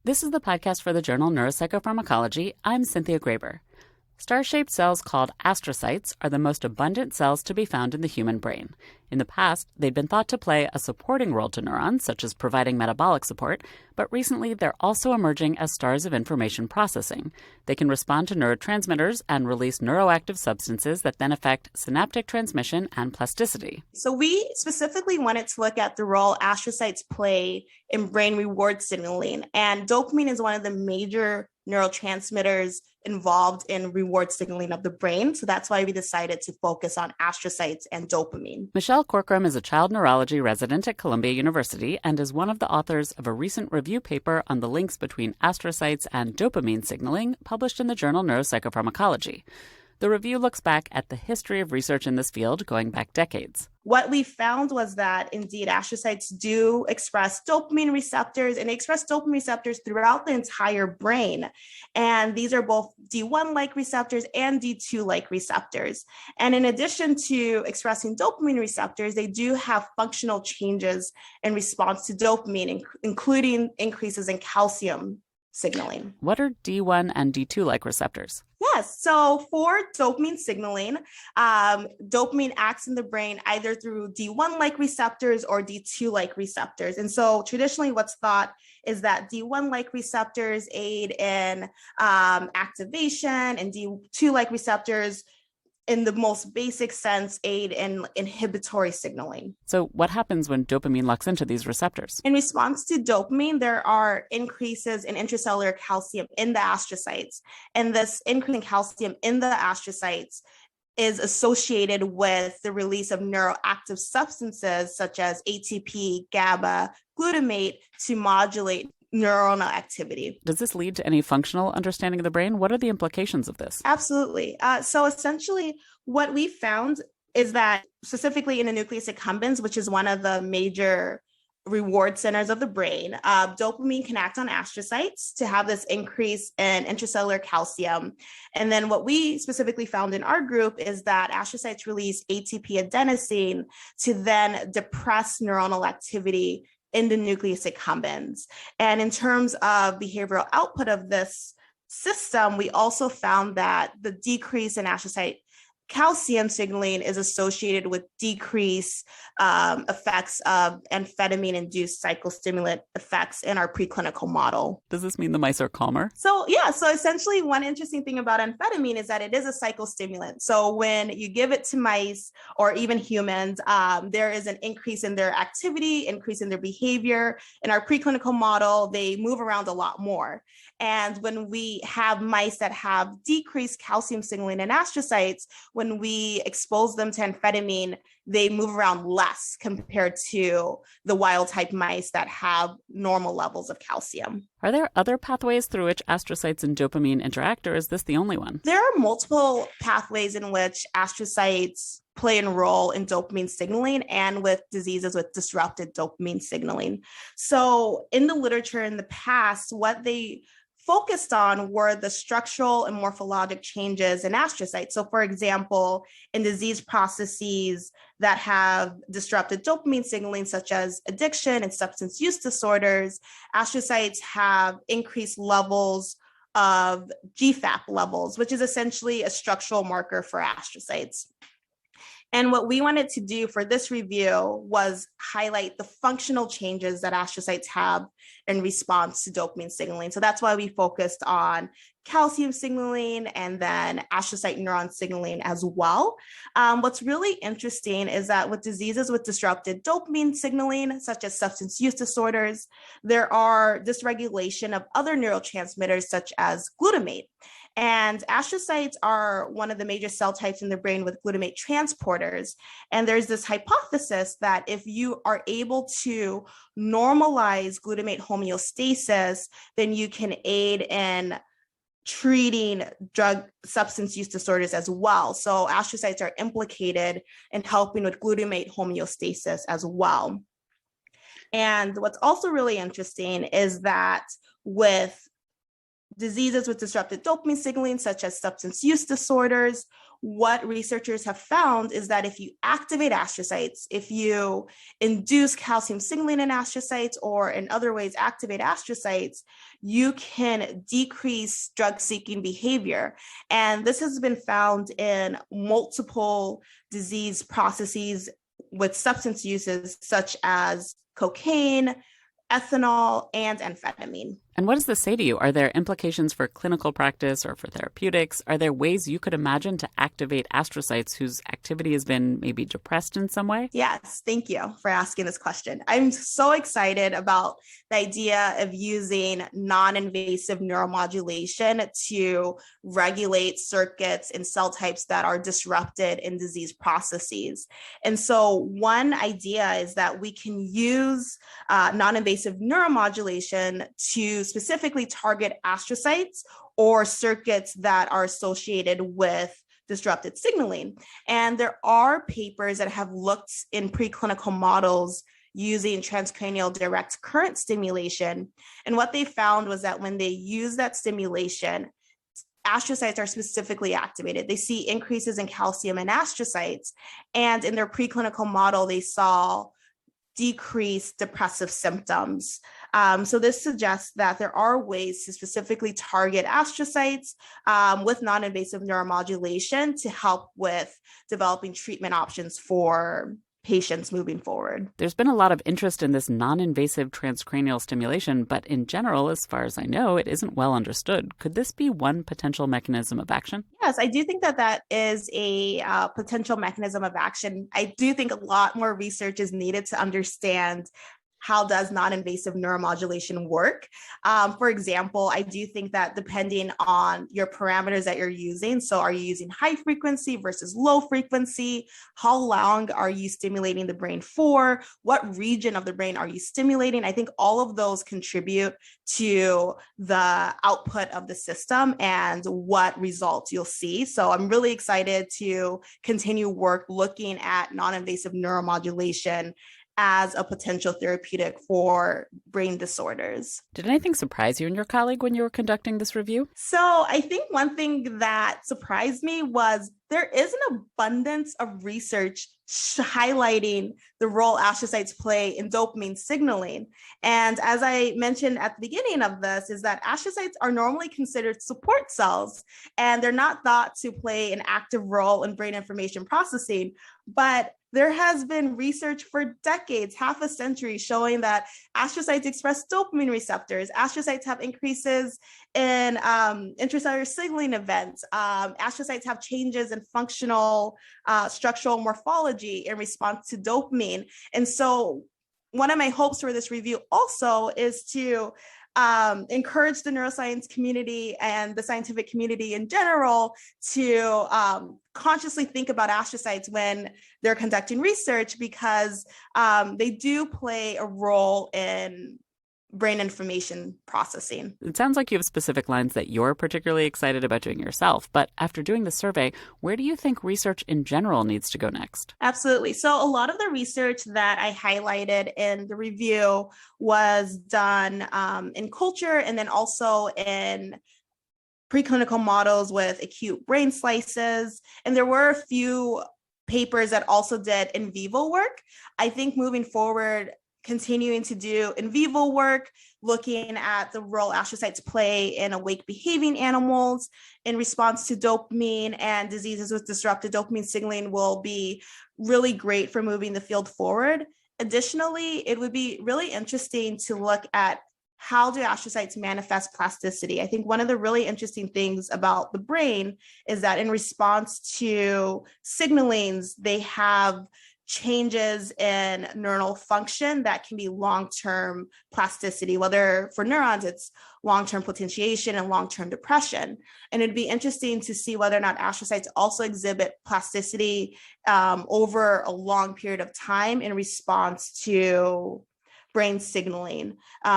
This is the podcast for the journal Neuropsychopharmacology. I'm Cynthia Graber. Star-shaped cells called astrocytes are the most abundant cells to be found in the human brain. In the past, they'd been thought to play a supporting role to neurons, such as providing metabolic support, but recently they're also emerging as stars of information processing. They can respond to neurotransmitters and release neuroactive substances that then affect synaptic transmission and plasticity. So we specifically wanted to look at the role astrocytes play in brain reward signaling, and dopamine is one of the major neurotransmitters involved in reward signaling of the brain. So that's why we decided to focus on astrocytes and dopamine. Michelle Corkrum is a child neurology resident at Columbia University and is one of the authors of a recent review paper on the links between astrocytes and dopamine signaling published in the journal Neuropsychopharmacology. The review looks back at the history of research in this field going back decades. What we found was that indeed astrocytes do express dopamine receptors, and they express dopamine receptors throughout the entire brain. And these are both D1-like receptors and D2-like receptors. And in addition to expressing dopamine receptors, they do have functional changes in response to dopamine, including increases in calcium signaling. What are D1 and D2-like receptors? Yes. So for dopamine signaling, dopamine acts in the brain either through D1-like receptors or D2-like receptors. And so traditionally what's thought is that D1-like receptors aid in activation, and D2-like receptors in the most basic sense, aid in inhibitory signaling. So what happens when dopamine locks into these receptors? In response to dopamine, there are increases in intracellular calcium in the astrocytes. And this increase in calcium in the astrocytes is associated with the release of neuroactive substances such as ATP, GABA, glutamate to modulate neuronal activity. Does this lead to any functional understanding of the brain? What are the implications of this? Absolutely. So essentially, what we found is that specifically in the nucleus accumbens, which is one of the major reward centers of the brain, dopamine can act on astrocytes to have this increase in intracellular calcium. And then what we specifically found in our group is that astrocytes release ATP adenosine to then depress neuronal activity in the nucleus accumbens. And in terms of behavioral output of this system, we also found that the decrease in astrocyte calcium signaling is associated with decreased effects of amphetamine-induced psychostimulant effects in our preclinical model. Does this mean the mice are calmer? So essentially one interesting thing about amphetamine is that it is a psychostimulant. So when you give it to mice or even humans, there is an increase in their activity, increase in their behavior. In our preclinical model, they move around a lot more. And when we have mice that have decreased calcium signaling in astrocytes, when we expose them to amphetamine, they move around less compared to the wild type mice that have normal levels of calcium. Are there other pathways through which astrocytes and dopamine interact, or is this the only one? There are multiple pathways in which astrocytes play a role in dopamine signaling and with diseases with disrupted dopamine signaling. So in the literature in the past, what they focused on were the structural and morphologic changes in astrocytes. So for example, in disease processes that have disrupted dopamine signaling, such as addiction and substance use disorders, astrocytes have increased levels of GFAP levels, which is essentially a structural marker for astrocytes. And what we wanted to do for this review was highlight the functional changes that astrocytes have in response to dopamine signaling. So that's why we focused on calcium signaling and then astrocyte-neuron signaling as well. What's really interesting is that with diseases with disrupted dopamine signaling, such as substance use disorders, there are dysregulation of other neurotransmitters such as glutamate. And astrocytes are one of the major cell types in the brain with glutamate transporters. And there's this hypothesis that if you are able to normalize glutamate homeostasis, then you can aid in treating drug substance use disorders as well. So astrocytes are implicated in helping with glutamate homeostasis as well. And what's also really interesting is that with diseases with disrupted dopamine signaling, such as substance use disorders, what researchers have found is that if you activate astrocytes, if you induce calcium signaling in astrocytes or in other ways activate astrocytes, you can decrease drug-seeking behavior. And this has been found in multiple disease processes with substance uses such as cocaine, ethanol, and amphetamine. And what does this say to you? Are there implications for clinical practice or for therapeutics? Are there ways you could imagine to activate astrocytes whose activity has been maybe depressed in some way? Yes, thank you for asking this question. I'm so excited about the idea of using non-invasive neuromodulation to regulate circuits and cell types that are disrupted in disease processes. And so one idea is that we can use non-invasive neuromodulation to specifically target astrocytes or circuits that are associated with disrupted signaling. And there are papers that have looked in preclinical models using transcranial direct current stimulation. And what they found was that when they use that stimulation, astrocytes are specifically activated. They see increases in calcium in astrocytes. And in their preclinical model, they saw decreased depressive symptoms. So this suggests that there are ways to specifically target astrocytes with non-invasive neuromodulation to help with developing treatment options for patients moving forward. There's been a lot of interest in this non-invasive transcranial stimulation, but in general, as far as I know, it isn't well understood. Could this be one potential mechanism of action? Yes, I do think that that is a potential mechanism of action. I do think a lot more research is needed to understand how does non-invasive neuromodulation work? For example, I do think that depending on your parameters that you're using, so are you using high frequency versus low frequency? How long are you stimulating the brain for? What region of the brain are you stimulating? I think all of those contribute to the output of the system and what results you'll see. So I'm really excited to continue work looking at non-invasive neuromodulation as a potential therapeutic for brain disorders. Did anything surprise you and your colleague when you were conducting this review? So I think one thing that surprised me was there is an abundance of research highlighting the role astrocytes play in dopamine signaling. And as I mentioned at the beginning of this, is that astrocytes are normally considered support cells, and they're not thought to play an active role in brain information processing. But there has been research for decades, half a century, showing that astrocytes express dopamine receptors. Astrocytes have increases in intracellular signaling events. Astrocytes have changes in functional structural morphology in response to dopamine. And so one of my hopes for this review also is to encourage the neuroscience community and the scientific community in general to consciously think about astrocytes when they're conducting research, because they do play a role in brain information processing. It sounds like you have specific lines that you're particularly excited about doing yourself, but after doing the survey, where do you think research in general needs to go next? Absolutely. So a lot of the research that I highlighted in the review was done in culture and then also in preclinical models with acute brain slices. And there were a few papers that also did in vivo work. I think moving forward, continuing to do in vivo work, looking at the role astrocytes play in awake behaving animals in response to dopamine and diseases with disrupted dopamine signaling will be really great for moving the field forward. Additionally, it would be really interesting to look at how do astrocytes manifest plasticity. I think one of the really interesting things about the brain is that in response to signalings, they have changes in neuronal function that can be long-term plasticity, whether for neurons, it's long-term potentiation and long-term depression. And it'd be interesting to see whether or not astrocytes also exhibit plasticity over a long period of time in response to brain signaling,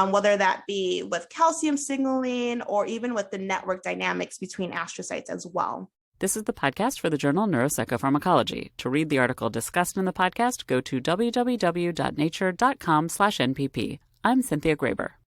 whether that be with calcium signaling or even with the network dynamics between astrocytes as well. This is the podcast for the journal Neuropsychopharmacology. To read the article discussed in the podcast, go to www.nature.com/NPP. I'm Cynthia Graber.